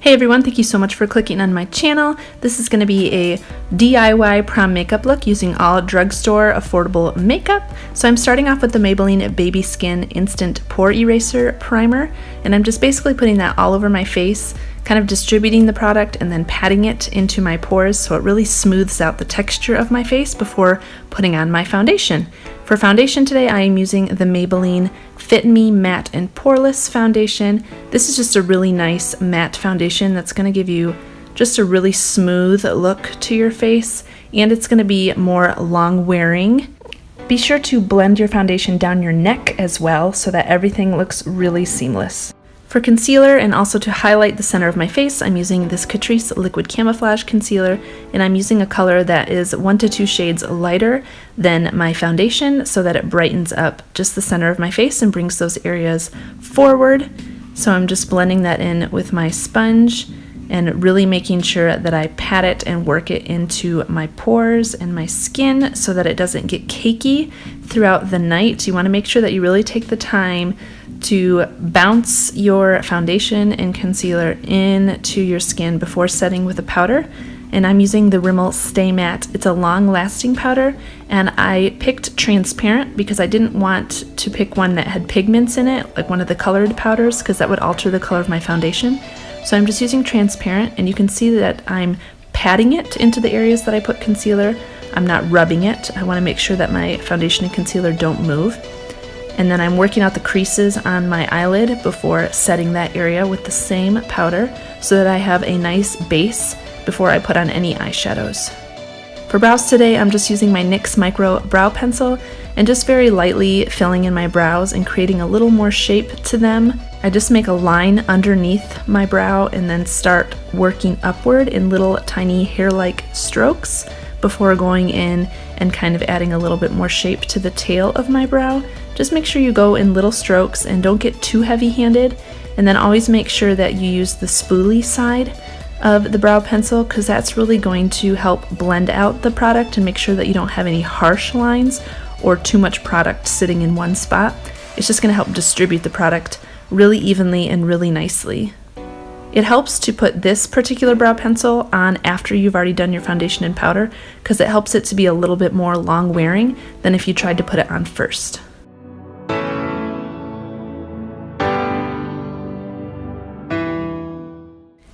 Hey everyone, thank you so much for clicking on my channel. This is going to be a DIY prom makeup look using all drugstore affordable makeup. So I'm starting off with the Maybelline Baby Skin Instant Pore Eraser Primer, and I'm just basically putting that all over my face, kind of distributing the product and then patting it into my pores so it really smooths out the texture of my face before putting on my foundation. For foundation today, I am using the Maybelline Fit Me Matte and Poreless Foundation. This is just a really nice matte foundation that's going to give you just a really smooth look to your face, and it's going to be more long wearing. Be sure to blend your foundation down your neck as well so that everything looks really seamless. For concealer and also to highlight the center of my face, I'm using this Catrice Liquid Camouflage Concealer, and I'm using a color that is 1 to 2 shades lighter than my foundation so that it brightens up just the center of my face and brings those areas forward. So I'm just blending that in with my sponge and really making sure that I pat it and work it into my pores and my skin so that it doesn't get cakey throughout the night. You want to make sure that you really take the time to bounce your foundation and concealer into your skin before setting with a powder. And I'm using the Rimmel Stay Matte. It's a long-lasting powder, and I picked transparent because I didn't want to pick one that had pigments in it, like one of the colored powders, because that would alter the color of my foundation. So I'm just using transparent, and you can see that I'm patting it into the areas that I put concealer. I'm not rubbing it. I want to make sure that my foundation and concealer don't move. And then I'm working out the creases on my eyelid before setting that area with the same powder so that I have a nice base before I put on any eyeshadows. For brows today, I'm just using my NYX Micro Brow Pencil and just very lightly filling in my brows and creating a little more shape to them. I just make a line underneath my brow and then start working upward in little tiny hair-like strokes before going in and kind of adding a little bit more shape to the tail of my brow. Just make sure you go in little strokes and don't get too heavy-handed, and then always make sure that you use the spoolie side of the brow pencil because that's really going to help blend out the product and make sure that you don't have any harsh lines or too much product sitting in one spot. It's just going to help distribute the product really evenly and really nicely. It helps to put this particular brow pencil on after you've already done your foundation and powder because it helps it to be a little bit more long wearing than if you tried to put it on first.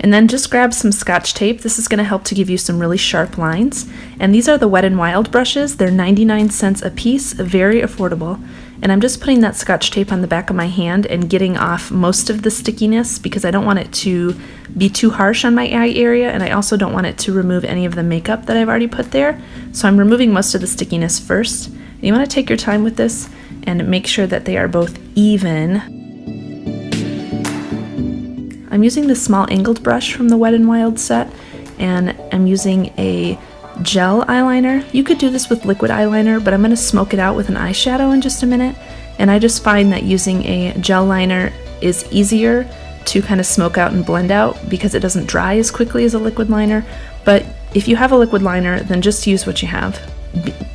And then just grab some Scotch tape. This is going to help to give you some really sharp lines. And these are the Wet n Wild brushes. They're 99 cents a piece, very affordable. And I'm just putting that Scotch tape on the back of my hand and getting off most of the stickiness because I don't want it to be too harsh on my eye area, and I also don't want it to remove any of the makeup that I've already put there. So I'm removing most of the stickiness first. And you want to take your time with this and make sure that they are both even. I'm using the small angled brush from the Wet n Wild set, and I'm using a gel eyeliner. You could do this with liquid eyeliner, but I'm going to smoke it out with an eyeshadow in just a minute. And I just find that using a gel liner is easier to kind of smoke out and blend out because it doesn't dry as quickly as a liquid liner. But if you have a liquid liner, then just use what you have.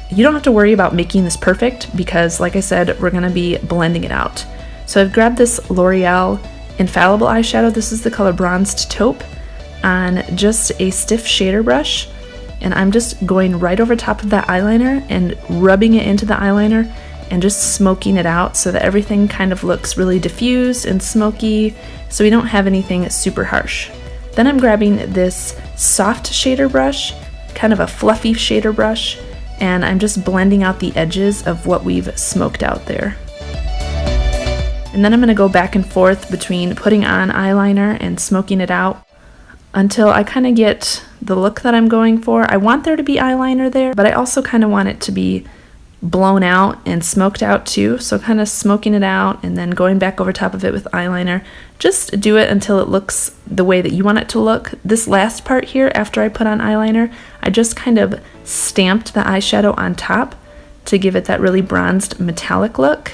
You don't have to worry about making this perfect because, like I said, we're going to be blending it out. So I've grabbed this L'Oreal Infallible eyeshadow. This is the color Bronzed Taupe on just a stiff shader brush, and I'm just going right over top of that eyeliner and rubbing it into the eyeliner and just smoking it out so that everything kind of looks really diffused and smoky so we don't have anything super harsh. Then I'm grabbing this soft shader brush, kind of a fluffy shader brush, and I'm just blending out the edges of what we've smoked out there. And then I'm going to go back and forth between putting on eyeliner and smoking it out until I kind of get the look that I'm going for. I want there to be eyeliner there, but I also kind of want it to be blown out and smoked out too. So kind of smoking it out and then going back over top of it with eyeliner. Just do it until it looks the way that you want it to look. This last part here, after I put on eyeliner, I just kind of stamped the eyeshadow on top to give it that really bronzed metallic look.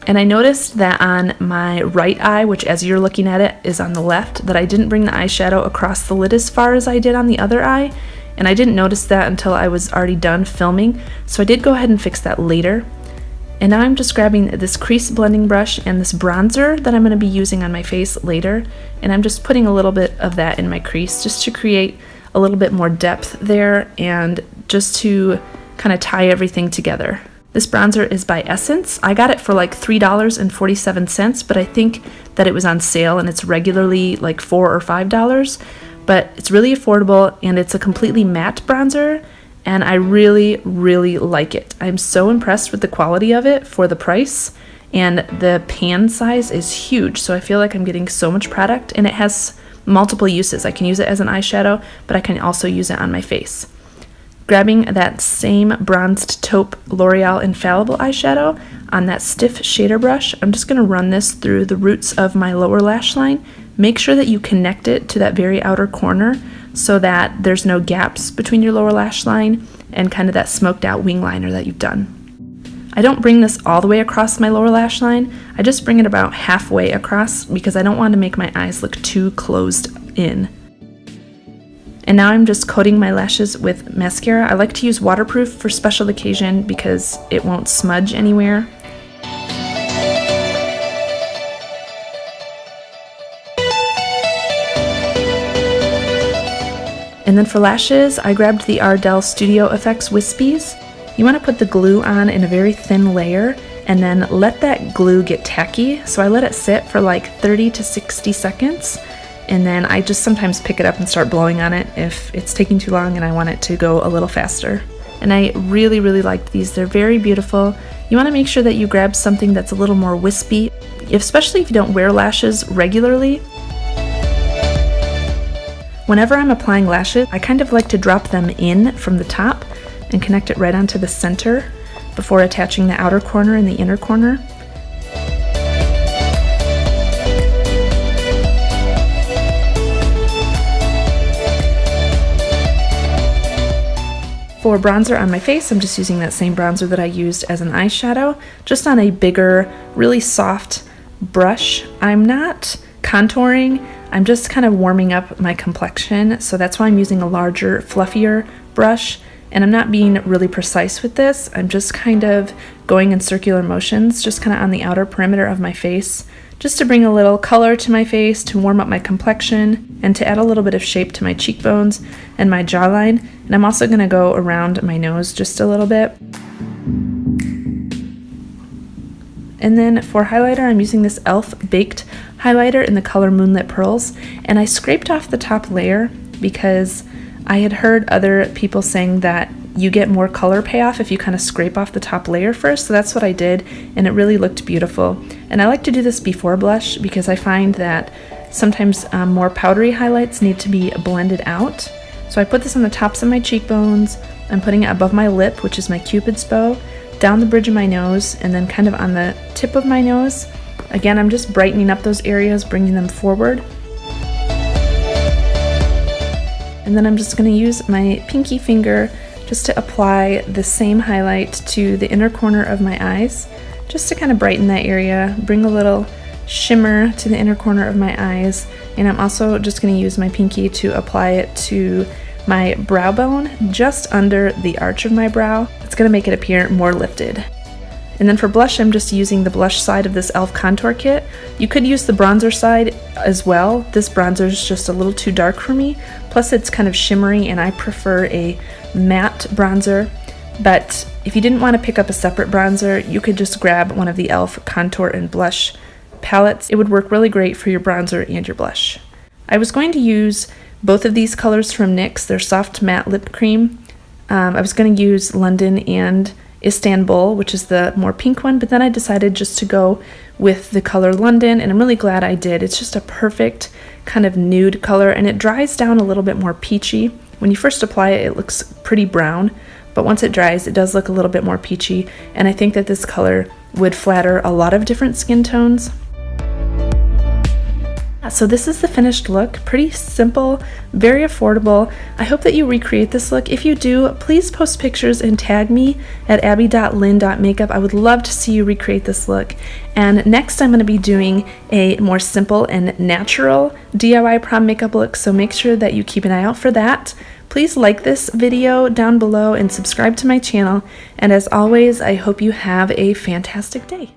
And I noticed that on my right eye, which as you're looking at it is on the left, that I didn't bring the eyeshadow across the lid as far as I did on the other eye. And I didn't notice that until I was already done filming. So I did go ahead and fix that later. And now I'm just grabbing this crease blending brush and this bronzer that I'm going to be using on my face later, and I'm just putting a little bit of that in my crease just to create a little bit more depth there and just to kind of tie everything together. This bronzer is by Essence. I got it for like $3.47, but I think that it was on sale and it's regularly like $4 or $5. But it's really affordable and it's a completely matte bronzer, and I really, really like it. I'm so impressed with the quality of it for the price, and the pan size is huge, so I feel like I'm getting so much product, and it has multiple uses. I can use it as an eyeshadow, but I can also use it on my face. Grabbing that same bronzed taupe L'Oreal Infallible eyeshadow on that stiff shader brush, I'm just going to run this through the roots of my lower lash line. Make sure that you connect it to that very outer corner so that there's no gaps between your lower lash line and kind of that smoked out wing liner that you've done. I don't bring this all the way across my lower lash line. I just bring it about halfway across because I don't want to make my eyes look too closed in. And now I'm just coating my lashes with mascara. I like to use waterproof for special occasion because it won't smudge anywhere. And then for lashes, I grabbed the Ardell Studio Effects Wispies. You want to put the glue on in a very thin layer and then let that glue get tacky. So I let it sit for like 30 to 60 seconds. And then I just sometimes pick it up and start blowing on it if it's taking too long and I want it to go a little faster. And I really, really liked these. They're very beautiful. You want to make sure that you grab something that's a little more wispy, especially if you don't wear lashes regularly. Whenever I'm applying lashes, I kind of like to drop them in from the top and connect it right onto the center before attaching the outer corner and the inner corner. For bronzer on my face, I'm just using that same bronzer that I used as an eyeshadow, just on a bigger, really soft brush. I'm not contouring, I'm just kind of warming up my complexion, so that's why I'm using a larger, fluffier brush, and I'm not being really precise with this. I'm just kind of going in circular motions, just kind of on the outer perimeter of my face, just to bring a little color to my face, to warm up my complexion, and to add a little bit of shape to my cheekbones and my jawline. And I'm also going to go around my nose just a little bit. And then for highlighter, I'm using this e.l.f. Baked highlighter in the color Moonlit Pearls, and I scraped off the top layer because I had heard other people saying that you get more color payoff if you kind of scrape off the top layer first, so that's what I did, and it really looked beautiful. And I like to do this before blush because I find that sometimes more powdery highlights need to be blended out. So I put this on the tops of my cheekbones, I'm putting it above my lip, which is my Cupid's bow, down the bridge of my nose, and then kind of on the tip of my nose. Again, I'm just brightening up those areas, bringing them forward. And then I'm just going to use my pinky finger just to apply the same highlight to the inner corner of my eyes, just to kind of brighten that area, bring a little shimmer to the inner corner of my eyes. And I'm also just going to use my pinky to apply it to my brow bone, just under the arch of my brow. It's going to make it appear more lifted. And then for blush, I'm just using the blush side of this e.l.f. contour kit. You could use the bronzer side as well. This bronzer is just a little too dark for me. Plus it's kind of shimmery and I prefer a matte bronzer. But if you didn't want to pick up a separate bronzer, you could just grab one of the e.l.f. contour and blush palettes. It would work really great for your bronzer and your blush. I was going to use both of these colors from NYX, their soft matte lip cream. I was going to use London and Istanbul, which is the more pink one, but then I decided just to go with the color London, and I'm really glad I did. It's just a perfect kind of nude color, and it dries down a little bit more peachy. When you first apply it, it looks pretty brown, but once it dries, it does look a little bit more peachy, and I think that this color would flatter a lot of different skin tones. So this is the finished look. Pretty simple, very affordable. I hope that you recreate this look. If you do, please post pictures and tag me at abby.lynn.makeup. I would love to see you recreate this look. And next I'm going to be doing a more simple and natural DIY prom makeup look, so make sure that you keep an eye out for that. Please like this video down below and subscribe to my channel. And as always, I hope you have a fantastic day.